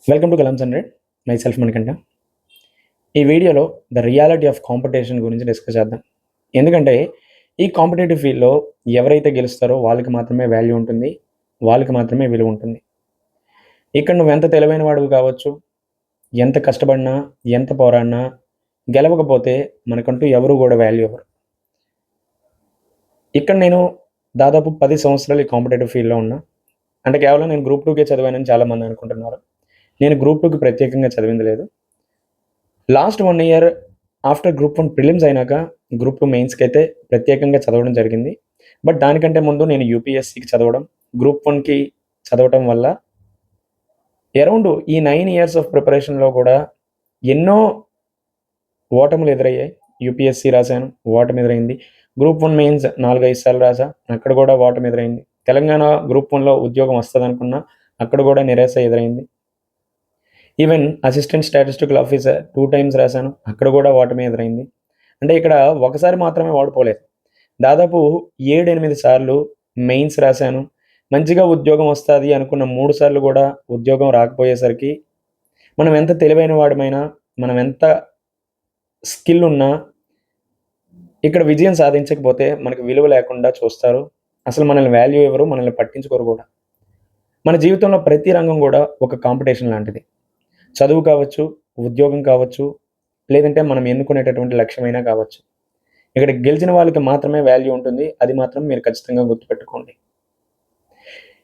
Welcome to Kalam's hundred. Myself మనకంట. ఈ వీడియోలో ద రియాలిటీ ఆఫ్ కాంపిటీషన్ గురించి డిస్కస్ చేద్దాం. ఎందుకంటే ఈ కాంపిటేటివ్ ఫీల్డ్లో ఎవరైతే గెలుస్తారో వాళ్ళకి మాత్రమే వాల్యూ ఉంటుంది, వాళ్ళకి మాత్రమే విలువ ఉంటుంది. ఇక్కడ నువ్వు ఎంత తెలివైన వాడివి కావచ్చు, ఎంత కష్టపడినా, ఎంత పోరాడినా గెలవకపోతే మనకంటూ ఎవరు కూడా వాల్యూ ఇవ్వరు. ఇక్కడ నేను దాదాపు 10 సంవత్సరాలు ఈ కాంపిటేటివ్ ఫీల్డ్లో ఉన్నా. అంటే కేవలం నేను గ్రూప్ 2కే చదివానని చాలామంది అనుకుంటున్నారు. నేను గ్రూప్ 2కి ప్రత్యేకంగా చదివింది లేదు. Last 1 year after group 1 prelims అయినాక గ్రూప్ 2 మెయిన్స్‌కి అయితే ప్రత్యేకంగా చదవడం జరిగింది. బట్ దానికంటే ముందు నేను యూపీఎస్సీకి చదవడం, గ్రూప్ 1కి చదవటం వల్ల అరౌండ్ ఈ 9 ఇయర్స్ ఆఫ్ ప్రిపరేషన్‌లో కూడా ఎన్నో ఓటములు ఎదురయ్యాయి. యూపీఎస్సీ రాశాను, ఓటమి ఎదురైంది. గ్రూప్ 1 మెయిన్స్ 4, 5 సార్లు రాసా, అక్కడ కూడా ఓటమి ఎదురైంది. తెలంగాణ గ్రూప్ 1లో ఉద్యోగం వస్తదనుకున్నా, అక్కడ కూడా నిరాశ ఎదురైంది. Even assistant statistical officer 2 times రాశాను, అక్కడ కూడా ఓటమి ఎదురైంది. అంటే ఇక్కడ ఒకసారి మాత్రమే ఓడిపోలేదు. దాదాపు 7, 8 సార్లు మెయిన్స్ రాశాను. మంచిగా ఉద్యోగం వస్తది అనుకున్న 3 సార్లు కూడా ఉద్యోగం రాకపోయేసరికి మనం ఎంత తెలివైన వాడమైనా, మనం ఎంత స్కిల్ ఉన్నా ఇక్కడ విజయం సాధించకపోతే మనకు విలువ లేకుండా చూస్తారు. అసలు మనల్ని వాల్యూ ఇవ్వరు, మనల్ని పట్టించుకోరు కూడా. మన జీవితంలో ప్రతి రంగం కూడా ఒక కాంపిటీషన్ లాంటిది. చదువు కావచ్చు, ఉద్యోగం కావచ్చు, లేదంటే మనం ఎన్నుకునేటటువంటి లక్ష్యమైనా కావచ్చు. ఇక్కడ గెలిచిన వాళ్ళకి మాత్రమే వాల్యూ ఉంటుంది. అది మాత్రం మీరు ఖచ్చితంగా గుర్తుపెట్టుకోండి.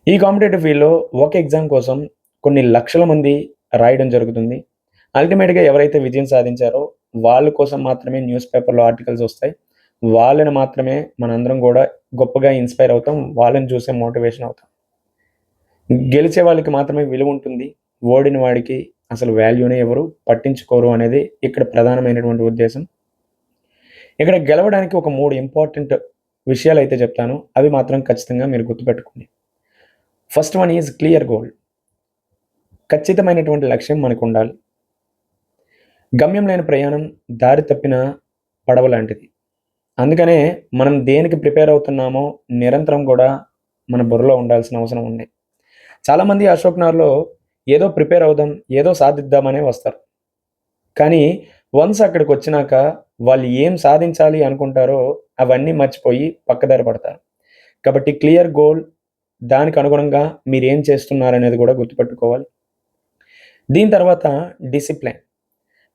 ఈ కాంపిటేటివ్ ఫీల్డ్‌లో ఒక ఎగ్జామ్ కోసం కొన్ని లక్షల మంది రాయడం జరుగుతుంది. అల్టిమేట్‌గా ఎవరైతే విజయం సాధించారో వాళ్ళ కోసం మాత్రమే న్యూస్ పేపర్‌లో ఆర్టికల్స్ వస్తాయి. వాళ్ళని మాత్రమే మనందరం కూడా గొప్పగా ఇన్‌స్పైర్ అవుతాం. వాళ్ళని చూసే మోటివేషన్ అవుతాం. గెలిచే వాళ్ళకి మాత్రమే విలువ ఉంటుంది. ఓడిన వాడికి అసలు వాల్యూనే ఎవరు పట్టించుకోరు అనేది ఇక్కడ ప్రధానమైనటువంటి ఉద్దేశం. ఇక్కడ గెలవడానికి ఒక 3 ఇంపార్టెంట్ విషయాలైతే చెప్తాను. అవి మాత్రం ఖచ్చితంగా మీరు గుర్తుపెట్టుకోండి. First one is clear goal. ఖచ్చితమైనటువంటి లక్ష్యం మనకుండాలి. గమ్యం లేని ప్రయాణం దారి తప్పిన పడవ లాంటిది. అందుకనే మనం దేనికి ప్రిపేర్ అవుతున్నామో నిరంతరం కూడా మన బుర్రలో ఉండాల్సిన అవసరం ఉంది. చాలామంది అశోక్ నగర్‌లో ఏదో ప్రిపేర్ అవుదాం, ఏదో సాధిద్దామనే వస్తారు. కానీ వన్స్ అక్కడికొచ్చినాక వాళ్ళు ఏం సాధించాలి అనుకుంటారో అవన్నీ మర్చిపోయి పక్కదారి పడతారు. కాబట్టి క్లియర్ గోల్, దానికి అనుగుణంగా మీరేం చేస్తున్నారనేది కూడా గుర్తుపెట్టుకోవాలి. దీని తర్వాత డిసిప్లిన్.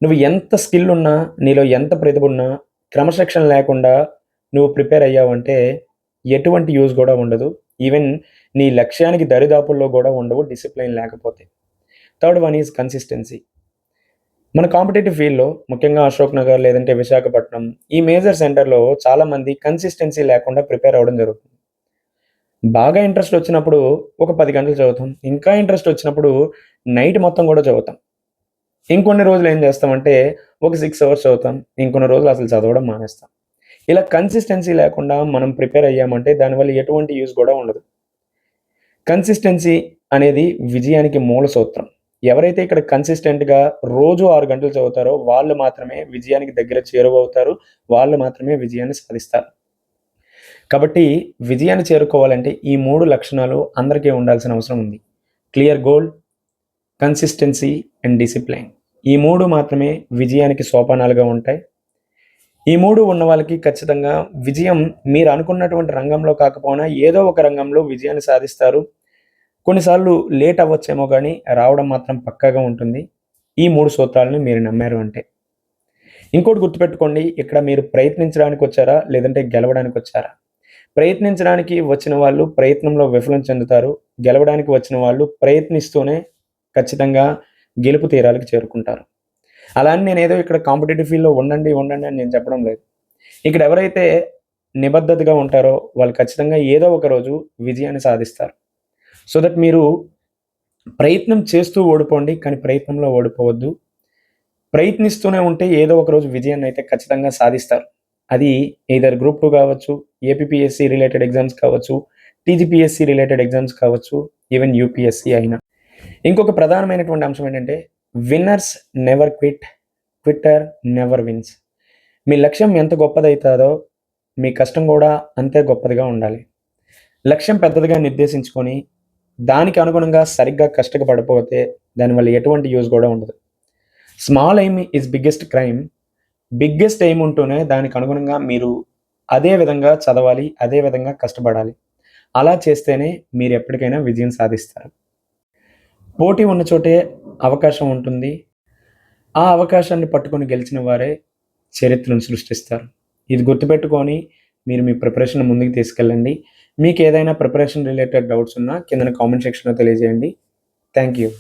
నువ్వు ఎంత స్కిల్ ఉన్నా, నీలో ఎంత ప్రతిభ ఉన్నా, క్రమశిక్షణ లేకుండా నువ్వు ప్రిపేర్ అయ్యావంటే ఎటువంటి యూజ్ కూడా ఉండదు. ఈవెన్ నీ లక్ష్యానికి దరిదాపుల్లో కూడా ఉండవు డిసిప్లిన్ లేకపోతే. Third one is consistency. మన కాంపిటేటివ్ ఫీల్డ్‌లో ముఖ్యంగా అశోక్ నగర్ లేదంటే విశాఖపట్నం ఈ మేజర్ సెంటర్‌లో చాలామంది కన్సిస్టెన్సీ లేకుండా ప్రిపేర్ అవ్వడం జరుగుతుంది. బాగా ఇంట్రెస్ట్ వచ్చినప్పుడు ఒక 10 గంటలు చదువుతాం. ఇంకా ఇంట్రెస్ట్ వచ్చినప్పుడు నైట్ మొత్తం కూడా చదువుతాం. ఇంకొన్ని రోజులు ఏం చేస్తామంటే ఒక 6 అవర్స్ చదువుతాం. ఇంకొన్ని రోజులు అసలు చదవడం మానేస్తాం. ఇలా కన్సిస్టెన్సీ లేకుండా మనం ప్రిపేర్ అయ్యామంటే దానివల్ల ఎటువంటి యూజ్ కూడా ఉండదు. కన్సిస్టెన్సీ అనేది విజయానికి మూల సూత్రం. ఎవరైతే ఇక్కడ కన్సిస్టెంట్‌గా రోజు 6 గంటలు చదువుతారో వాళ్ళు మాత్రమే విజయానికి దగ్గర చేరువవుతారు. వాళ్ళు మాత్రమే విజయాన్ని సాధిస్తారు. కాబట్టి విజయాన్ని చేరుకోవాలంటే ఈ 3 లక్షణాలు అందరికీ ఉండాల్సిన అవసరం ఉంది. Clear goal, consistency and discipline. ఈ 3 మాత్రమే విజయానికి సోపానాలుగా ఉంటాయి. ఈ 3 ఉన్న వాళ్ళకి ఖచ్చితంగా విజయం మీరు అనుకున్నటువంటి రంగంలో కాకపోయినా ఏదో ఒక రంగంలో విజయాన్ని సాధిస్తారు. కొన్నిసార్లు లేట్ అవ్వచ్చేమో గానీ రావడం మాత్రం పక్కాగా ఉంటుంది. ఈ 3 సూత్రాలను మీరు నమ్మారు అంటే. ఇంకోటి గుర్తుపెట్టుకోండి, ఇక్కడ మీరు ప్రయత్నించడానికి వచ్చారా? లేదంటే గెలవడానికి వచ్చారా? ప్రయత్నించడానికి వచ్చిన వాళ్ళు ప్రయత్నంలో విఫలం చెందుతారు. గెలవడానికి వచ్చిన వాళ్ళు ప్రయత్నిస్తూనే ఖచ్చితంగా గెలుపు తీరాలకు చేరుకుంటారు. అలా అని నేనేదో ఇక్కడ కాంపిటేటివ్ ఫీల్డ్‌లో ఉండండి, ఉండండి అని నేను చెప్పడం లేదు. ఇక్కడ ఎవరైతే నిబద్ధతగా ఉంటారో వాళ్ళు ఖచ్చితంగా ఏదో ఒక రోజు విజయాన్ని సాధిస్తారు. సో దట్ మీరు ప్రయత్నం చేస్తూ ఓడిపోండి. కానీ ప్రయత్నంలో ఓడిపోవద్దు. ప్రయత్నిస్తూనే ఉంటే ఏదో ఒక రోజు విజయాన్నయితే ఖచ్చితంగా సాధిస్తారు. అది ఎయిదర్ గ్రూప్ 2 కావచ్చు, ఏపీపీఎస్సీ రిలేటెడ్ ఎగ్జామ్స్ కావచ్చు, టీజీపీఎస్సీ రిలేటెడ్ ఎగ్జామ్స్ కావచ్చు, ఈవెన్ యూపీఎస్సీ అయినా. ఇంకొక ప్రధానమైనటువంటి అంశం ఏంటంటే winners never quit, quitter never wins. మీ లక్ష్యం ఎంత గొప్పదైతాదో మీ కష్టం కూడా అంతే గొప్పదిగా ఉండాలి. లక్ష్యం పెద్దదిగా నిర్దేశించుకొని దానికి అనుగుణంగా సరిగ్గా కష్టపడకపోతే దానివల్ల ఎటువంటి యూజ్ కూడా ఉండదు. Small aim is biggest crime. Biggest aim ఉంటూనే దానికి అనుగుణంగా మీరు అదే విధంగా చదవాలి, అదే విధంగా కష్టపడాలి. అలా చేస్తేనే మీరు ఎప్పటికైనా విజయం సాధిస్తారు. పోటీ ఉన్న చోటే అవకాశం ఉంటుంది. ఆ అవకాశాన్ని పట్టుకొని గెలిచిన వారే చరిత్రను సృష్టిస్తారు. ఇది గుర్తుపెట్టుకొని మీరు మీ ప్రిపరేషన్ ముందుకు తీసుకెళ్ళండి. మీకు ఏదైనా ప్రిపరేషన్ రిలేటెడ్ డౌట్స్ ఉన్నా కిందన కామెంట్ సెక్షన్‌లో తెలియజేయండి. Thank you.